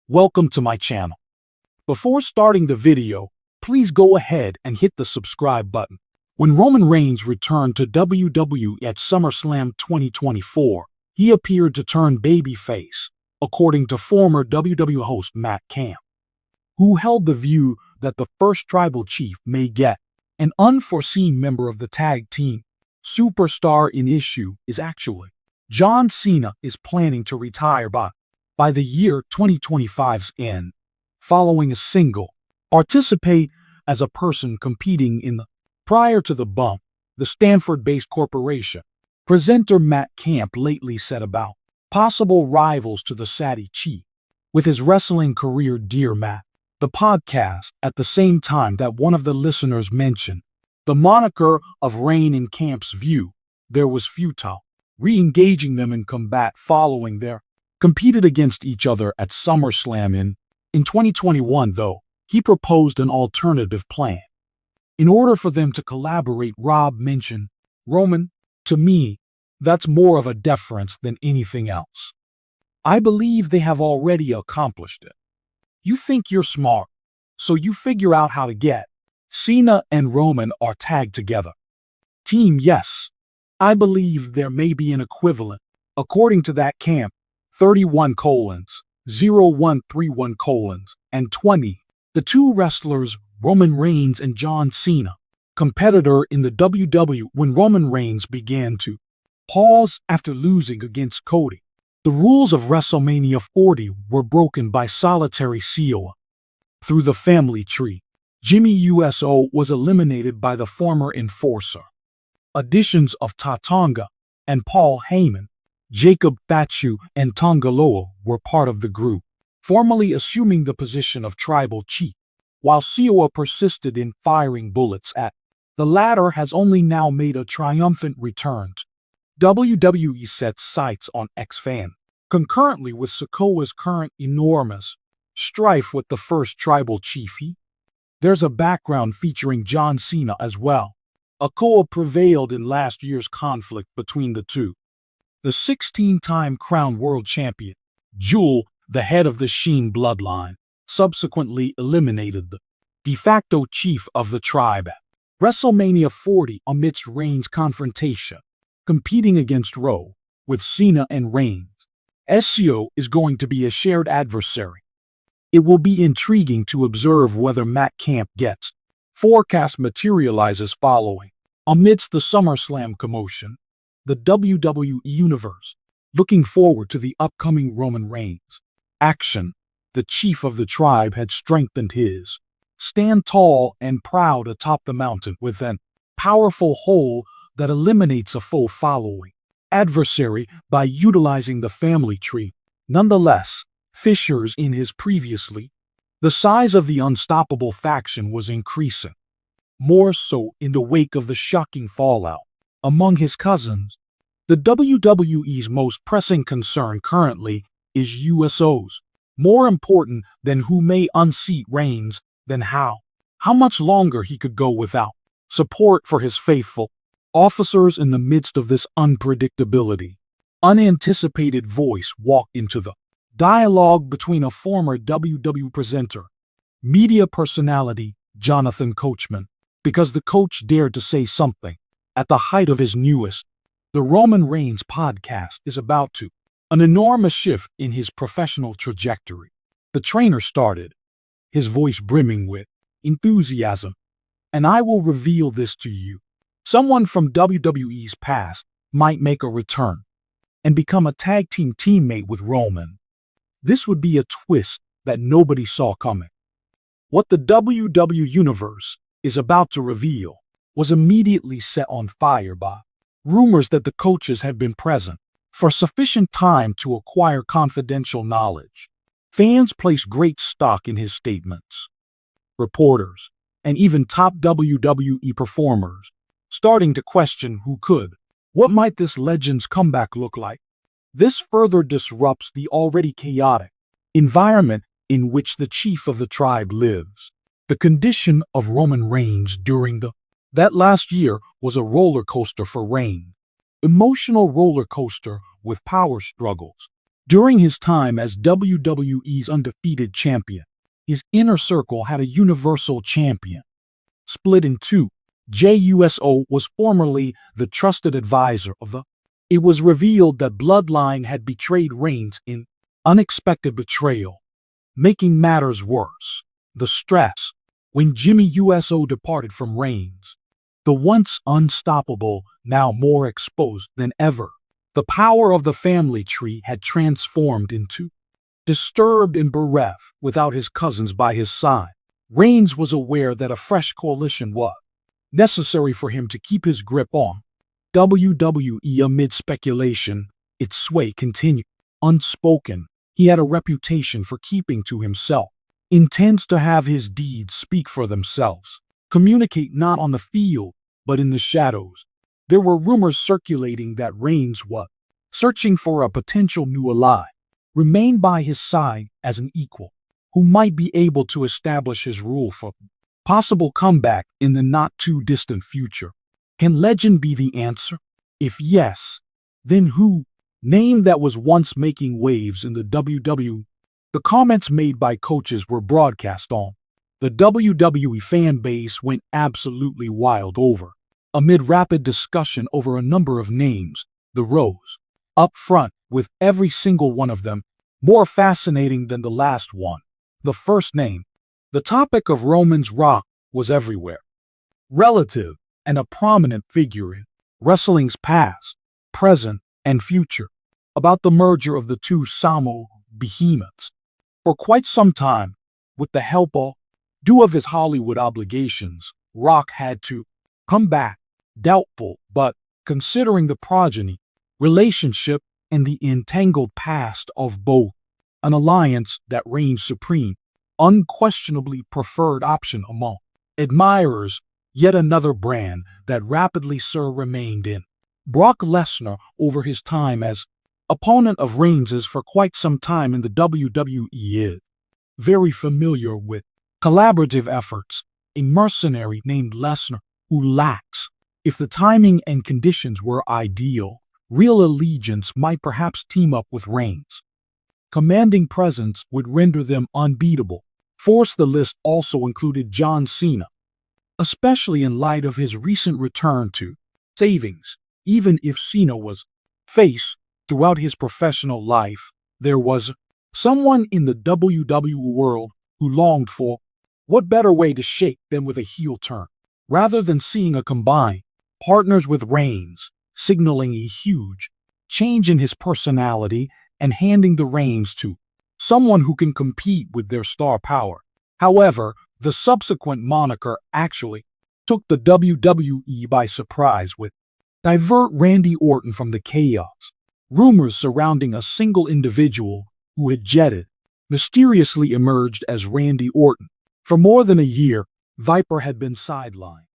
Welcome to my channel. Before starting the video, please go ahead and hit the subscribe button. When Roman Reigns returned to WWE at SummerSlam 2024, he appeared to turn babyface, according to former WWE host Matt Camp, who held the view that the first tribal chief may get an unforeseen member of the tag team. Superstar in issue is actually John Cena is planning to retire by the year 2025's end, following a single participate as a person competing in the prior to the bump, the Stanford-based corporation. Presenter Matt Camp lately said about possible rivals to the Saudi chief with his wrestling career. Dear Matt, the podcast at the same time that one of the listeners mentioned the moniker of Reign. In Camp's view, there was futile re-engaging them in combat following their competed against each other at SummerSlam in 2021, though he proposed an alternative plan. In order for them to collaborate, Rob mentioned, Roman, to me, that's more of a deference than anything else. I believe they have already accomplished it. You think you're smart, so you figure out how to get Cena and Roman are tagged together. Team, yes. I believe there may be an equivalent, according to that Camp, 31:0131: and 20. The two wrestlers, Roman Reigns and John Cena, competitor in the WWE when Roman Reigns began to pause after losing against Cody. The rules of WrestleMania 40 were broken by solitary Cena. Through the family tree, Jimmy Uso was eliminated by the former enforcer. Additions of Tatonga and Paul Heyman, Jacob Fatu, and Tongaloa were part of the group, formally assuming the position of tribal chief, while Cena persisted in firing bullets at the latter has only now made a triumphant return. WWE sets sights on X fan, concurrently with Sikoa's current enormous strife with the first tribal chief. There's a background featuring John Cena as well. Okoa prevailed in last year's conflict between the two. The 16-time crowned world champion, Jewel, the head of the Sheen bloodline, subsequently eliminated the de facto chief of the tribe at WrestleMania 40 amidst Reigns' confrontation, competing against Rhodes with Cena and Reigns. SCO is going to be a shared adversary. It will be intriguing to observe whether Matt Camp gets forecast materializes following. Amidst the SummerSlam commotion, the WWE Universe, looking forward to the upcoming Roman Reigns action, the chief of the tribe had strengthened his stand tall and proud atop the mountain with an powerful hold that eliminates a foe following adversary by utilizing the family tree. Nonetheless, fissures in his previously, the size of the unstoppable faction was increasing, more so in the wake of the shocking fallout among his cousins. The WWE's most pressing concern currently is USOs. More important than who may unseat Reigns than how much longer he could go without support for his faithful officers. In the midst of this unpredictability, unanticipated voice walked into the dialogue between a former WWE presenter, media personality, Jonathan Coachman, because the coach dared to say something at the height of his newest, the Roman Reigns podcast is about to an enormous shift in his professional trajectory. The trainer started, his voice brimming with enthusiasm. And I will reveal this to you. Someone from WWE's past might make a return and become a tag team teammate with Roman. This would be a twist that nobody saw coming. What the WWE Universe is about to reveal was immediately set on fire by rumors that the coaches had been present for sufficient time to acquire confidential knowledge. Fans placed great stock in his statements. Reporters, and even top WWE performers, starting to question who could. What might this legend's comeback look like? This further disrupts the already chaotic environment in which the chief of the tribe lives. The condition of Roman Reigns during that last year was a roller coaster for Reigns. Emotional roller coaster with power struggles, During his time as WWE's undefeated champion, his inner circle had a universal champion. Split in two, JUSO was formerly the trusted advisor of the. It was revealed that Bloodline had betrayed Reigns in unexpected betrayal. Making matters worse, the stress when Jimmy USO departed from Reigns. The once unstoppable, now more exposed than ever. The power of the family tree had transformed into disturbed and bereft without his cousins by his side. Reigns was aware that a fresh coalition was necessary for him to keep his grip on WWE. Amid speculation, its sway continued. Unspoken, he had a reputation for keeping to himself. Intends to have his deeds speak for themselves. Communicate not on the field, but in the shadows. There were rumors circulating that Reigns was searching for a potential new ally. Remain by his side as an equal, who might be able to establish his rule for possible comeback in the not-too-distant future. Can legend be the answer? If yes, then who? Name that was once making waves in the WWE. The comments made by coaches were broadcast on. The WWE fan base went absolutely wild over. Amid rapid discussion over a number of names, the Rhodes, up front with every single one of them, more fascinating than the last one. The first name. The topic of Roman's Rock was everywhere. Relative and a prominent figure in wrestling's past, present, and future. About the merger of the two Samo behemoths. For quite some time, with the help of due of his Hollywood obligations, Rock had to come back. Doubtful, but considering the progeny, relationship, and the entangled past of both, an alliance that reigned supreme, unquestionably preferred option among admirers, yet another brand that rapidly remained in. Brock Lesnar, over his time as opponent of Reigns for quite some time in the WWE, is very familiar with collaborative efforts. A mercenary named Lesnar who lacks. If the timing and conditions were ideal, real allegiance might perhaps team up with Reigns. Commanding presence would render them unbeatable. The list also included John Cena, especially in light of his recent return to savings. Even if Cena was face throughout his professional life, there was someone in the WWE world who longed for what better way to shake than with a heel turn, rather than seeing a combined partners with Reigns, signaling a huge change in his personality and handing the reins to someone who can compete with their star power. However, the subsequent moniker actually took the WWE by surprise with divert Randy Orton from the chaos. Rumors surrounding a single individual who had jetted mysteriously emerged as Randy Orton. For more than a year, Viper had been sidelined.